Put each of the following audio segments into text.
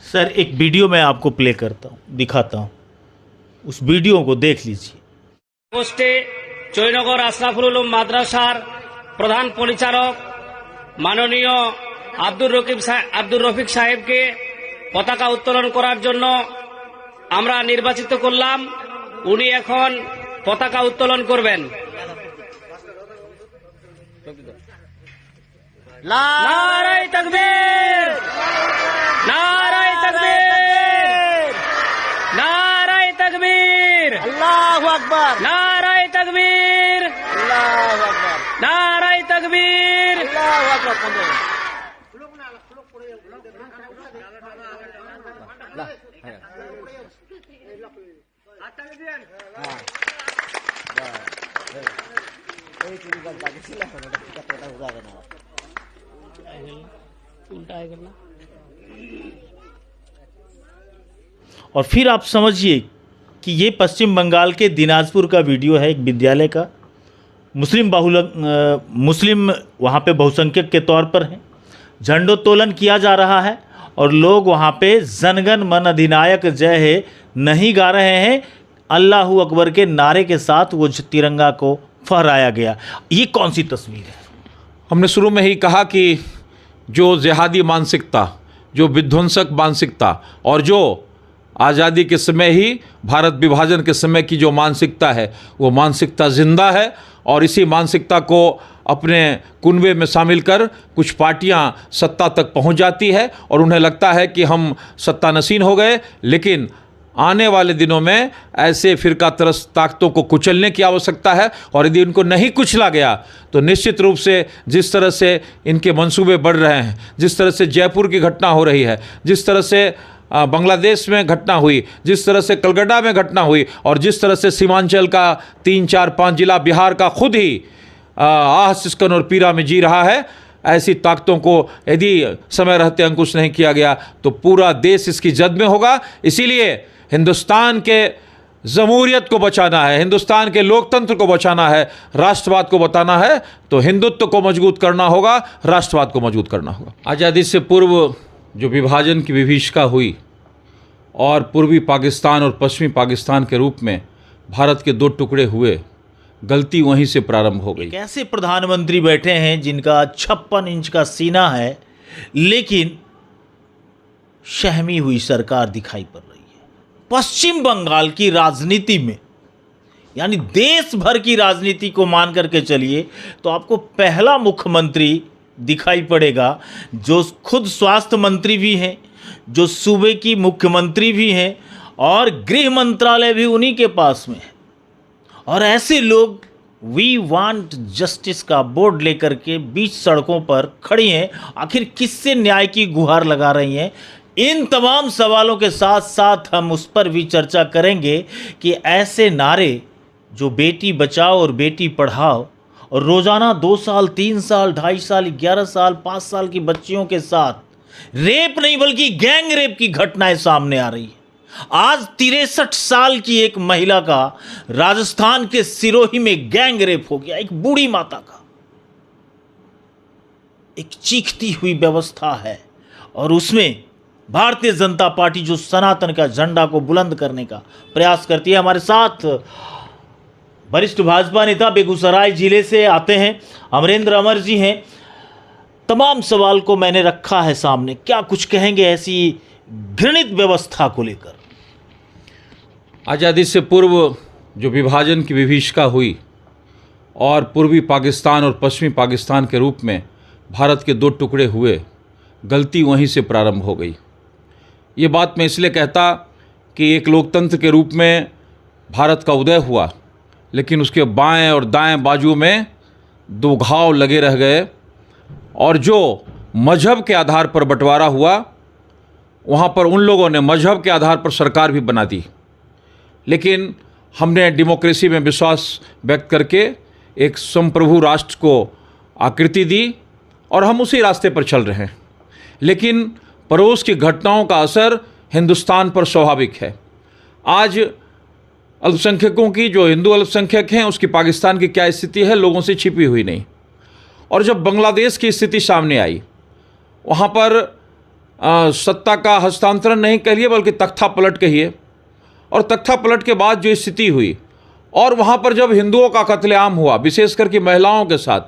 Sir एक video मैं आपको प्ले करता हूँ, दिखाता हूँ, उस वीडियो को देख लीजिए। পোস্টে জয়নগর আশরাফুল উলুম মাদ্রাসার প্রধান পরিচালক মাননীয় আব্দুর রফিক সাহেবকে পতাকা উত্তোলন করার জন্য আমরা নির্বাচিত করলাম। উনি এখন পতাকা উত্তোলন করবেন। নারায়ে তাকবীর, নারায়ে তাকবীর, নারায়ে তাকবীর, আল্লাহু আকবার, নারায়ে তাকবীর, আল্লাহু আকবার, নারায়ে তাকবীর, আল্লাহু আকবার। और फिर आप समझिए कि ये पश्चिम बंगाल के दिनाजपुर का वीडियो है, एक विद्यालय का। मुस्लिम वहाँ पे बहुसंख्यक के तौर पर हैं। झंडोत्तोलन किया जा रहा है और लोग वहाँ पे जनगण मन अधिनायक जय है नहीं गा रहे हैं, अल्लाहू अकबर के नारे के साथ वो तिरंगा को फहराया गया। ये कौन सी तस्वीर है? हमने शुरू में ही कहा कि जो जिहादी मानसिकता, जो विध्वंसक मानसिकता और जो आज़ादी के समय ही भारत विभाजन के समय की जो मानसिकता है, वो मानसिकता ज़िंदा है। और इसी मानसिकता को अपने कुनबे में शामिल कर कुछ पार्टियां सत्ता तक पहुंच जाती है और उन्हें लगता है कि हम सत्तानशीन हो गए। लेकिन आने वाले दिनों में ऐसे फ़िरकातरस्त ताकतों को कुचलने की आवश्यकता है। और यदि इनको नहीं कुचला गया तो निश्चित रूप से जिस तरह से इनके मंसूबे बढ़ रहे हैं, जिस तरह से जयपुर की घटना हो रही है, जिस तरह से बांग्लादेश में घटना हुई, जिस तरह से कलकत्ता में घटना हुई और जिस तरह से सीमांचल का 3, 4, 5 जिला बिहार का खुद ही आह सिस्कन और पीड़ा में जी रहा है, ऐसी ताकतों को यदि समय रहते अंकुश नहीं किया गया तो पूरा देश इसकी जद में होगा। इसीलिए हिंदुस्तान के जमहूरियत को बचाना है, हिंदुस्तान के लोकतंत्र को बचाना है, राष्ट्रवाद को बताना है तो हिंदुत्व को मजबूत करना होगा, राष्ट्रवाद को मजबूत करना होगा। आज़ादी से पूर्व जो विभाजन की विभीषिका हुई और पूर्वी पाकिस्तान और पश्चिमी पाकिस्तान के रूप में भारत के 2 टुकड़े हुए, गलती वहीं से प्रारंभ हो गई। कैसे प्रधानमंत्री बैठे हैं जिनका 56 इंच का सीना है लेकिन शहमी हुई सरकार दिखाई पड़ रही है। पश्चिम बंगाल की राजनीति में, यानी देश भर की राजनीति को मान करके चलिए तो आपको पहला मुख्यमंत्री दिखाई पड़ेगा जो खुद स्वास्थ्य मंत्री भी हैं, जो सूबे की मुख्यमंत्री भी हैं और गृह मंत्रालय भी उन्हीं के पास में है। और ऐसे लोग वी वांट जस्टिस का बोर्ड लेकर के बीच सड़कों पर खड़ी हैं। आखिर किससे न्याय की गुहार लगा रही हैं? इन तमाम सवालों के साथ साथ हम उस पर भी चर्चा करेंगे कि ऐसे नारे जो बेटी बचाओ और बेटी पढ़ाओ और रोज़ाना 2 साल, 3 साल, 2.5 साल, 11 साल, 5 साल की बच्चियों के साथ रेप नहीं बल्कि गैंग रेप की घटनाएं सामने आ रही है। आज 63 साल की एक महिला का राजस्थान के सिरोही में गैंग रेप हो गया, एक बूढ़ी माता का। एक चीखती हुई व्यवस्था है और उसमें भारतीय जनता पार्टी जो सनातन का झंडा को बुलंद करने का प्रयास करती है। हमारे साथ वरिष्ठ भाजपा नेता बेगूसराय जिले से आते हैं अमरेंद्र अमर जी हैं। तमाम सवाल को मैंने रखा है सामने, क्या कुछ कहेंगे ऐसी घृणित व्यवस्था को लेकर? आज़ादी से पूर्व जो विभाजन की विभीषिका हुई और पूर्वी पाकिस्तान और पश्चिमी पाकिस्तान के रूप में भारत के 2 टुकड़े हुए, गलती वहीं से प्रारंभ हो गई। ये बात मैं इसलिए कहता कि एक लोकतंत्र के रूप में भारत का उदय हुआ, लेकिन उसके बाएं और दाएं बाजू में 2 घाव लगे रह गए। और जो मजहब के आधार पर बंटवारा हुआ, वहाँ पर उन लोगों ने मजहब के आधार पर सरकार भी बना दी। लेकिन हमने डेमोक्रेसी में विश्वास व्यक्त करके एक संप्रभु राष्ट्र को आकृति दी और हम उसी रास्ते पर चल रहे हैं। लेकिन पड़ोस की घटनाओं का असर हिंदुस्तान पर स्वाभाविक है। आज अल्पसंख्यकों की, जो हिंदू अल्पसंख्यक हैं, उसकी पाकिस्तान की क्या स्थिति है, लोगों से छिपी हुई नहीं। और जब बांग्लादेश की स्थिति सामने आई, वहाँ पर सत्ता का हस्तांतरण नहीं कहिए बल्कि तख्ता पलट कहिए, और तख्ता पलट के बाद जो स्थिति हुई और वहाँ पर जब हिंदुओं का कत्लेआम हुआ विशेष करके महिलाओं के साथ,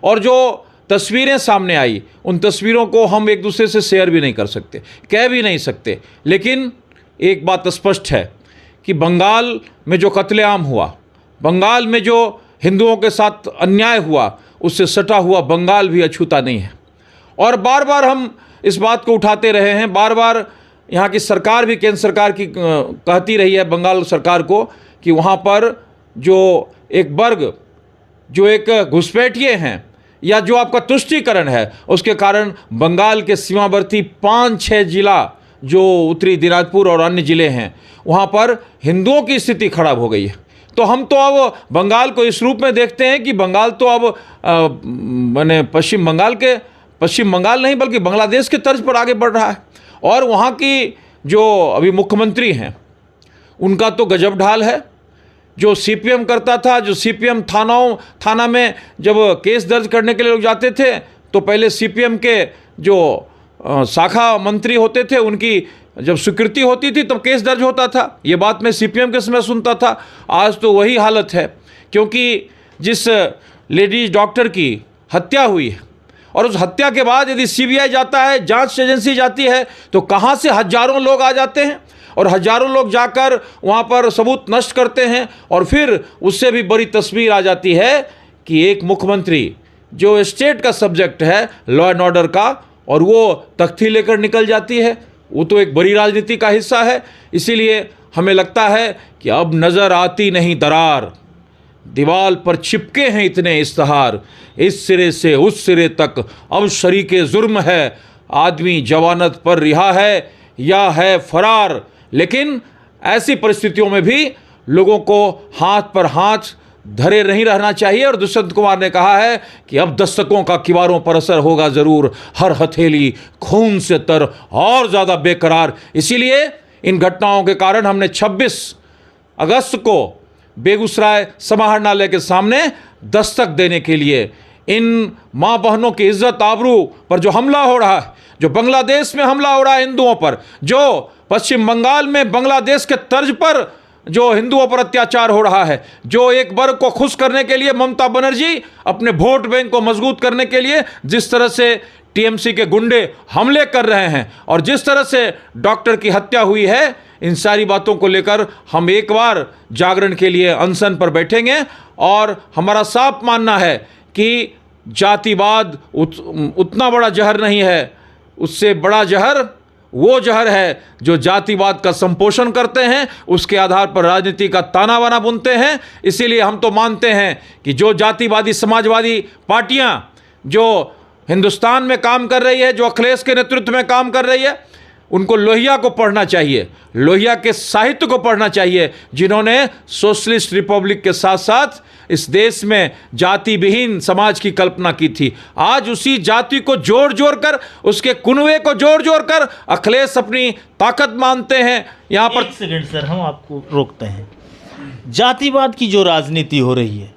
और जो तस्वीरें सामने आई उन तस्वीरों को हम एक दूसरे से शेयर भी नहीं कर सकते, कह भी नहीं सकते, लेकिन एक बात स्पष्ट है कि बंगाल में जो कत्लेआम हुआ, बंगाल में जो हिंदुओं के साथ अन्याय हुआ, उससे सटा हुआ बंगाल भी अछूता नहीं है। और बार बार हम इस बात को उठाते रहे हैं, बार बार यहाँ की सरकार भी, केंद्र सरकार की कहती रही है बंगाल सरकार को कि वहाँ पर जो एक वर्ग, जो एक घुसपैठिए हैं या जो आपका तुष्टीकरण है, उसके कारण बंगाल के सीमावर्ती 5-6 जिला जो उत्तरी दिनाजपुर और अन्य ज़िले हैं वहाँ पर हिंदुओं की स्थिति खराब हो गई है। तो हम तो अब बंगाल को इस रूप में देखते हैं कि बंगाल तो अब माने पश्चिम बंगाल नहीं बल्कि बांग्लादेश के तर्ज पर आगे बढ़ रहा है। और वहाँ की जो अभी मुख्यमंत्री हैं उनका तो गजब ढाल है। जो सीपीएम करता था, जो सीपीएम थाना में जब केस दर्ज करने के लिए लोग जाते थे तो पहले सीपीएम के जो शाखा मंत्री होते थे उनकी जब स्वीकृति होती थी तब केस दर्ज होता था। ये बात मैं सीपीएम के समय सुनता था। आज तो वही हालत है, क्योंकि जिस लेडीज डॉक्टर की हत्या हुई है और उस हत्या के बाद यदि सीबीआई जाता है, जांच एजेंसी जाती है, तो कहाँ से हजारों लोग आ जाते हैं और हजारों लोग जाकर वहाँ पर सबूत नष्ट करते हैं। और फिर उससे भी बड़ी तस्वीर आ जाती है कि एक मुख्यमंत्री जो स्टेट का सब्जेक्ट है लॉ एंड ऑर्डर का, और वो तख्ती लेकर निकल जाती है। वो तो एक बड़ी राजनीति का हिस्सा है। इसीलिए हमें लगता है कि अब नज़र आती नहीं दरार, दीवार पर चिपके हैं इतने इश्तहार, इस सिरे से उस सिरे तक अब शरीके जुर्म है, आदमी जवानत पर रिहा है या है फरार। लेकिन ऐसी परिस्थितियों में भी लोगों को हाथ पर हाथ धरे नहीं रहना चाहिए। और दुष्यंत कुमार ने कहा है कि अब दस्तकों का किवारों पर असर होगा ज़रूर, हर हथेली खून से तर और ज़्यादा बेकरार। इसीलिए इन घटनाओं के कारण हमने 26 अगस्त को बेगूसराय समाहरणालय के सामने दस्तक देने के लिए इन माँ बहनों की इज्जत आबरू पर जो हमला हो रहा है, जो बांग्लादेश में हमला हो रहा है हिंदुओं पर, जो पश्चिम बंगाल में बांग्लादेश के तर्ज पर जो हिंदुओं पर अत्याचार हो रहा है, जो एक वर्ग को खुश करने के लिए ममता बनर्जी अपने वोट बैंक को मजबूत करने के लिए जिस तरह से टीएमसी के गुंडे हमले कर रहे हैं और जिस तरह से डॉक्टर की हत्या हुई है, इन सारी बातों को लेकर हम एक बार जागरण के लिए अनशन पर बैठेंगे। और हमारा साफ मानना है कि जातिवाद उतना बड़ा जहर नहीं है, उससे बड़ा जहर वो जहर है जो जातिवाद का संपोषण करते हैं, उसके आधार पर राजनीति का ताना बाना बुनते हैं। इसीलिए हम तो मानते हैं कि जो जातिवादी समाजवादी पार्टियां जो हिंदुस्तान में काम कर रही है, जो अखिलेश के नेतृत्व में काम कर रही है, उनको लोहिया को पढ़ना चाहिए, लोहिया के साहित्य को पढ़ना चाहिए, जिन्होंने सोशलिस्ट रिपब्लिक के साथ साथ इस देश में जाति विहीन समाज की कल्पना की थी। आज उसी जाति को जोड़ जोड़ कर, उसके कुनवे को जोड़ जोड़ कर अखिलेश अपनी ताकत मानते हैं। यहाँ पर एक सेकंड सर, हम आपको रोकते हैं। जातिवाद की जो राजनीति हो रही है,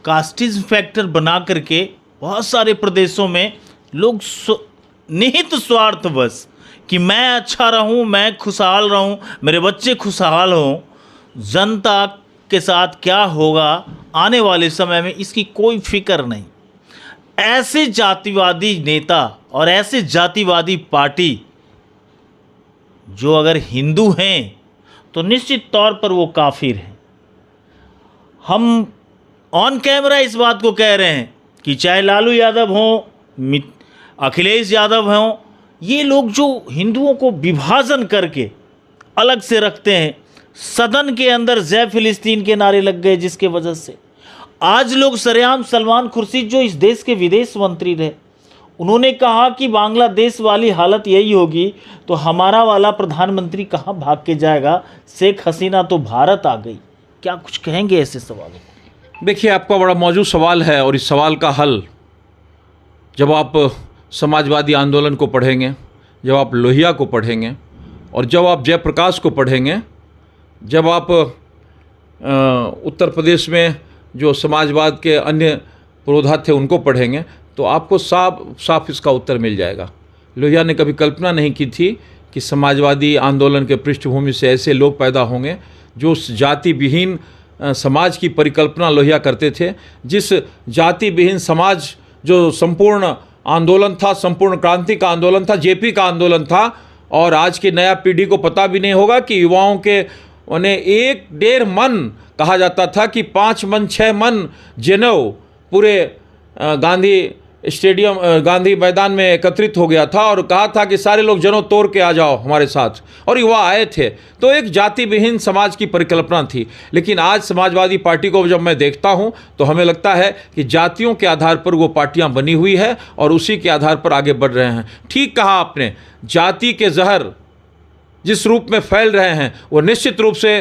कास्टिज्म फैक्टर बना करके बहुत सारे प्रदेशों में लोग निहित स्वार्थवश कि मैं अच्छा रहूं, मैं खुशहाल रहूं, मेरे बच्चे खुशहाल हों, जनता के साथ क्या होगा आने वाले समय में इसकी कोई फिक्र नहीं। ऐसे जातिवादी नेता और ऐसे जातिवादी पार्टी जो अगर हिंदू हैं तो निश्चित तौर पर वो काफिर हैं। हम ऑन कैमरा इस बात को कह रहे हैं कि चाहे लालू यादव हों, अखिलेश यादव हों, ये लोग जो हिंदुओं को विभाजन करके अलग से रखते हैं, सदन के अंदर जय फिलिस्तीन के नारे लग गए, जिसके वजह से आज लोग सरेआम सलमान खुर्शीद जो इस देश के विदेश मंत्री रहे, उन्होंने कहा कि बांग्लादेश वाली हालत यही होगी तो हमारा वाला प्रधानमंत्री कहाँ भाग के जाएगा, शेख हसीना तो भारत आ गई। क्या कुछ कहेंगे ऐसे सवालों को? देखिए, आपका बड़ा मौजूद सवाल है और इस सवाल का हल जब आप समाजवादी आंदोलन को पढ़ेंगे, जब आप लोहिया को पढ़ेंगे और जब आप जयप्रकाश को पढ़ेंगे, जब आप उत्तर प्रदेश में जो समाजवाद के अन्य पुरोधा थे उनको पढ़ेंगे, तो आपको साफ साफ इसका उत्तर मिल जाएगा। लोहिया ने कभी कल्पना नहीं की थी कि समाजवादी आंदोलन के पृष्ठभूमि से ऐसे लोग पैदा होंगे जो उस जाति विहीन समाज की परिकल्पना लोहिया करते थे। जिस जाति विहीन समाज जो संपूर्ण आंदोलन था, संपूर्ण क्रांति का आंदोलन था, जेपी का आंदोलन था, और आज की नया पीढ़ी को पता भी नहीं होगा कि युवाओं के उन्हें 1-1.5 मन कहा जाता था कि 5 मन 6 मन जनेऊ पूरे गांधी स्टेडियम गांधी मैदान में एकत्रित हो गया था और कहा था कि सारे लोग जनेऊ तोड़ के आ जाओ हमारे साथ, और युवा आए थे। तो एक जाति विहीन समाज की परिकल्पना थी। लेकिन आज समाजवादी पार्टी को जब मैं देखता हूं तो हमें लगता है कि जातियों के आधार पर वो पार्टियां बनी हुई है और उसी के आधार पर आगे बढ़ रहे हैं। ठीक कहा आपने, जाति के जहर जिस रूप में फैल रहे हैं वो निश्चित रूप से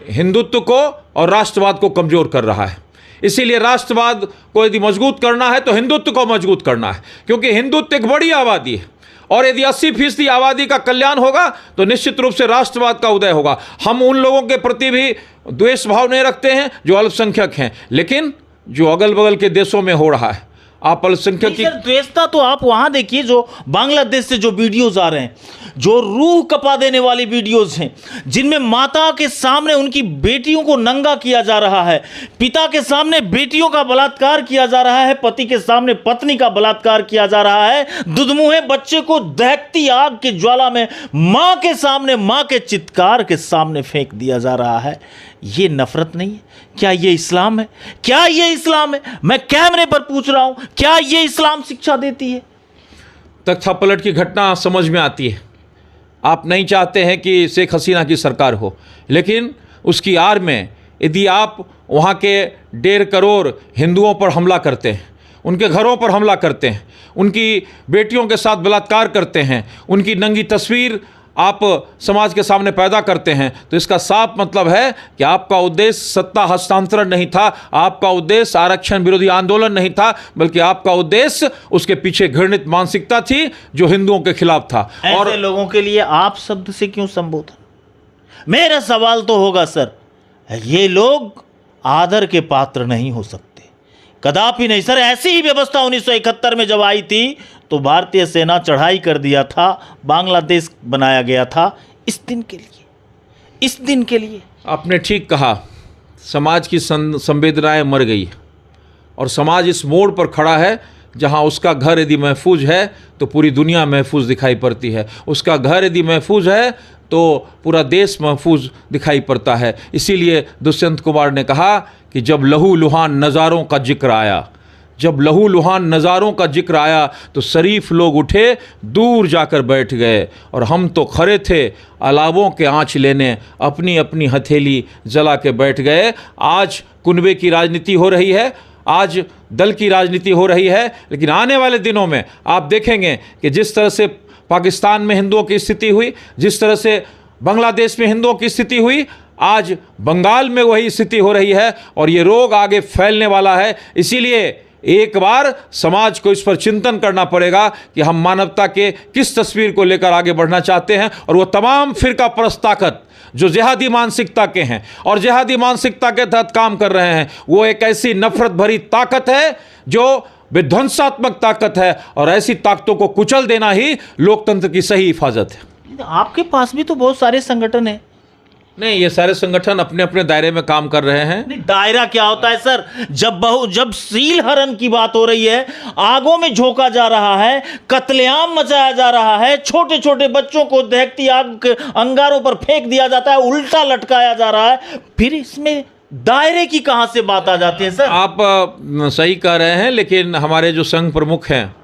हिंदुत्व को और राष्ट्रवाद को कमज़ोर कर रहा है। इसीलिए राष्ट्रवाद को यदि मजबूत करना है तो हिंदुत्व को मजबूत करना है, क्योंकि हिंदुत्व एक बड़ी आबादी है और यदि 80% आबादी का कल्याण होगा तो निश्चित रूप से राष्ट्रवाद का उदय होगा। हम उन लोगों के प्रति भी द्वेष भाव नहीं रखते हैं जो अल्पसंख्यक हैं, लेकिन जो अगल बगल के देशों में हो रहा है, आप अल्पसंख्यक की द्वेषता तो आप वहां देखिए जो बांग्लादेश से जो वीडियोज आ रहे हैं, जो रूह कपा देने वाली वीडियोज हैं, जिनमें माता के सामने उनकी बेटियों को नंगा किया जा रहा है, पिता के सामने बेटियों का बलात्कार किया जा रहा है, पति के सामने पत्नी का बलात्कार किया जा रहा है, दुधमुहे बच्चे को दहकती आग की ज्वाला में मां के सामने, मां के चित्कार के सामने फेंक दिया जा रहा है। ये नफरत नहीं है? क्या ये इस्लाम है? क्या ये इस्लाम है? मैं कैमरे पर पूछ रहा हूं, क्या ये इस्लाम शिक्षा देती है? तख्तापलट की घटना समझ में आती है। आप नहीं चाहते हैं कि शेख हसीना की सरकार हो, लेकिन उसकी आड़ में यदि आप वहाँ के 1.5 करोड़ हिंदुओं पर हमला करते हैं, उनके घरों पर हमला करते हैं, उनकी बेटियों के साथ बलात्कार करते हैं, उनकी नंगी तस्वीर आप समाज के सामने पैदा करते हैं, तो इसका साफ मतलब है कि आपका उद्देश्य सत्ता हस्तांतरण नहीं था, आपका उद्देश्य आरक्षण विरोधी आंदोलन नहीं था, बल्कि आपका उद्देश्य उसके पीछे घृणित मानसिकता थी जो हिंदुओं के खिलाफ था। और ऐसे लोगों के लिए आप शब्द से क्यों संबोधन? मेरा सवाल तो होगा सर, ये लोग आदर के पात्र नहीं हो सकते, कदापि नहीं सर। ऐसी ही व्यवस्था 1971 में जब आई थी तो भारतीय सेना चढ़ाई कर दिया था, बांग्लादेश बनाया गया था इस दिन के लिए, इस दिन के लिए। आपने ठीक कहा, समाज की संवेदनाएं मर गई और समाज इस मोड़ पर खड़ा है जहां उसका घर यदि महफूज है तो पूरी दुनिया महफूज दिखाई पड़ती है, उसका घर यदि महफूज है तो पूरा देश महफूज दिखाई पड़ता है। इसीलिए दुष्यंत कुमार ने कहा कि जब लहू लुहान नज़ारों का जिक्र आया, जब लहू लुहान नज़ारों का जिक्र आया तो शरीफ लोग उठे, दूर जाकर बैठ गए, और हम तो खड़े थे अलावों के आँच लेने, अपनी अपनी हथेली जला के बैठ गए। आज कुनबे की राजनीति हो रही है, आज दल की राजनीति हो रही है, लेकिन आने वाले दिनों में आप देखेंगे कि जिस तरह से पाकिस्तान में हिंदुओं की स्थिति हुई, जिस तरह से बांग्लादेश में हिंदुओं की स्थिति हुई, आज बंगाल में वही स्थिति हो रही है और ये रोग आगे फैलने वाला है। इसीलिए एक बार समाज को इस पर चिंतन करना पड़ेगा कि हम मानवता के किस तस्वीर को लेकर आगे बढ़ना चाहते हैं, और वो तमाम फिरका परस्त ताकत जो जिहादी मानसिकता के हैं और जिहादी मानसिकता के तहत काम कर रहे हैं, वो एक ऐसी नफरत भरी ताकत है जो विध्वंसात्मक ताकत है, और ऐसी ताकतों को कुचल देना ही लोकतंत्र की सही हिफाजत है। आपके पास भी तो बहुत सारे संगठन हैं। नहीं, ये सारे संगठन अपने अपने दायरे में काम कर रहे हैं। नहीं, दायरा क्या होता है सर? जब सील हरण की बात हो रही है, आगों में झोंका जा रहा है, कत्लेआम मचाया जा रहा है, छोटे छोटे बच्चों को दहकती आग के अंगारों पर फेंक दिया जाता है, उल्टा लटकाया जा रहा है, फिर इसमें दायरे की कहां से बात आ जाती है सर? आप सही कह रहे हैं, लेकिन हमारे जो संघ प्रमुख हैं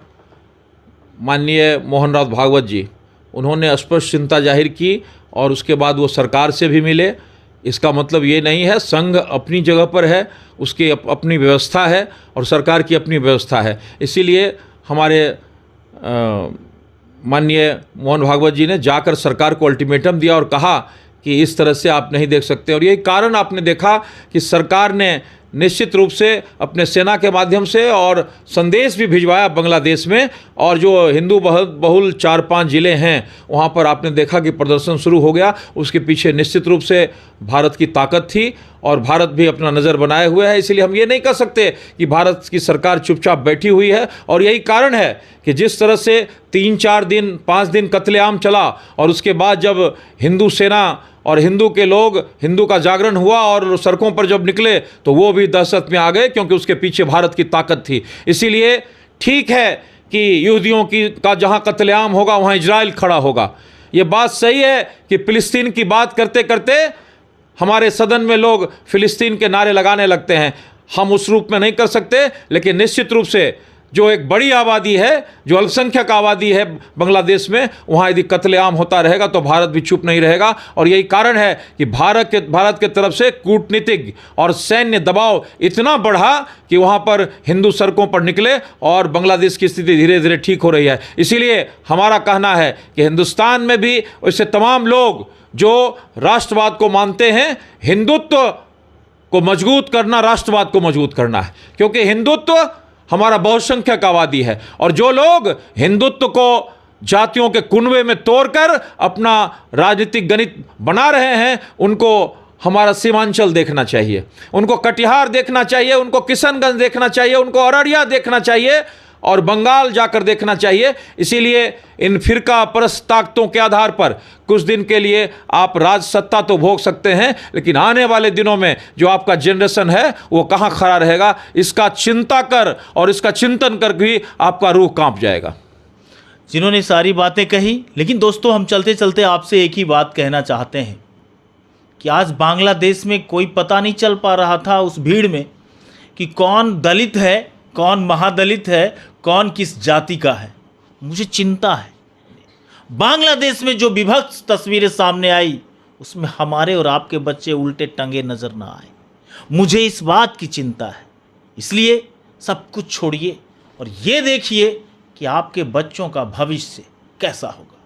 माननीय मोहन राव भागवत जी, उन्होंने स्पष्ट चिंता जाहिर की और उसके बाद वो सरकार से भी मिले। इसका मतलब ये नहीं है, संघ अपनी जगह पर है, उसकी अपनी व्यवस्था है और सरकार की अपनी व्यवस्था है। इसीलिए हमारे माननीय मोहन भागवत जी ने जाकर सरकार को अल्टीमेटम दिया और कहा कि इस तरह से आप नहीं देख सकते। और यही कारण आपने देखा कि सरकार ने निश्चित रूप से अपने सेना के माध्यम से और संदेश भी भिजवाया बांग्लादेश में। और जो हिंदू बहुल 4-5 ज़िले हैं वहाँ पर आपने देखा कि प्रदर्शन शुरू हो गया। उसके पीछे निश्चित रूप से भारत की ताकत थी और भारत भी अपना नज़र बनाए हुए है। इसलिए हम ये नहीं कह सकते कि भारत की सरकार चुपचाप बैठी हुई है। और यही कारण है कि जिस तरह से 3-4 दिन 5 दिन कत्लेआम चला और उसके बाद जब हिंदू सेना और हिंदू के लोग, हिंदू का जागरण हुआ और सड़कों पर जब निकले तो वो भी दहशत में आ गए, क्योंकि उसके पीछे भारत की ताकत थी। इसीलिए ठीक है कि यहूदियों का जहाँ कत्लेआम होगा वहाँ इजराइल खड़ा होगा। ये बात सही है कि फ़िलिस्तीन की बात करते करते हमारे सदन में लोग फ़िलिस्तीन के नारे लगाने लगते हैं। हम उस रूप में नहीं कर सकते, लेकिन निश्चित रूप से जो एक बड़ी आबादी है, जो अल्पसंख्यक आबादी है बांग्लादेश में, वहाँ यदि कत्लेआम होता रहेगा तो भारत भी चुप नहीं रहेगा। और यही कारण है कि भारत के तरफ से कूटनीतिक और सैन्य दबाव इतना बढ़ा कि वहाँ पर हिंदू सड़कों पर निकले और बांग्लादेश की स्थिति धीरे धीरे ठीक हो रही है। इसीलिए हमारा कहना है कि हिंदुस्तान में भी ऐसे तमाम लोग जो राष्ट्रवाद को मानते हैं, हिंदुत्व को मजबूत करना, राष्ट्रवाद को मजबूत करना है, क्योंकि हिंदुत्व हमारा बहुसंख्यक आबादी है। और जो लोग हिंदुत्व को जातियों के कुनबे में तोड़कर अपना राजनीतिक गणित बना रहे हैं, उनको हमारा सीमांचल देखना चाहिए, उनको कटिहार देखना चाहिए, उनको किशनगंज देखना चाहिए, उनको अररिया देखना चाहिए और बंगाल जाकर देखना चाहिए। इसीलिए इन फिरका परस्त ताकतों के आधार पर कुछ दिन के लिए आप राज सत्ता तो भोग सकते हैं, लेकिन आने वाले दिनों में जो आपका जनरेशन है वो कहाँ खड़ा रहेगा, इसका चिंता कर और इसका चिंतन कर भी आपका रूह कांप जाएगा। जिन्होंने सारी बातें कही, लेकिन दोस्तों हम चलते चलते आपसे एक ही बात कहना चाहते हैं कि आज बांग्लादेश में कोई पता नहीं चल पा रहा था उस भीड़ में कि कौन दलित है, कौन महादलित है, कौन किस जाति का है। मुझे चिंता है, बांग्लादेश में जो विभत्स तस्वीरें सामने आई उसमें हमारे और आपके बच्चे उल्टे टंगे नजर ना आए। मुझे इस बात की चिंता है। इसलिए सब कुछ छोड़िए और ये देखिए कि आपके बच्चों का भविष्य कैसा होगा।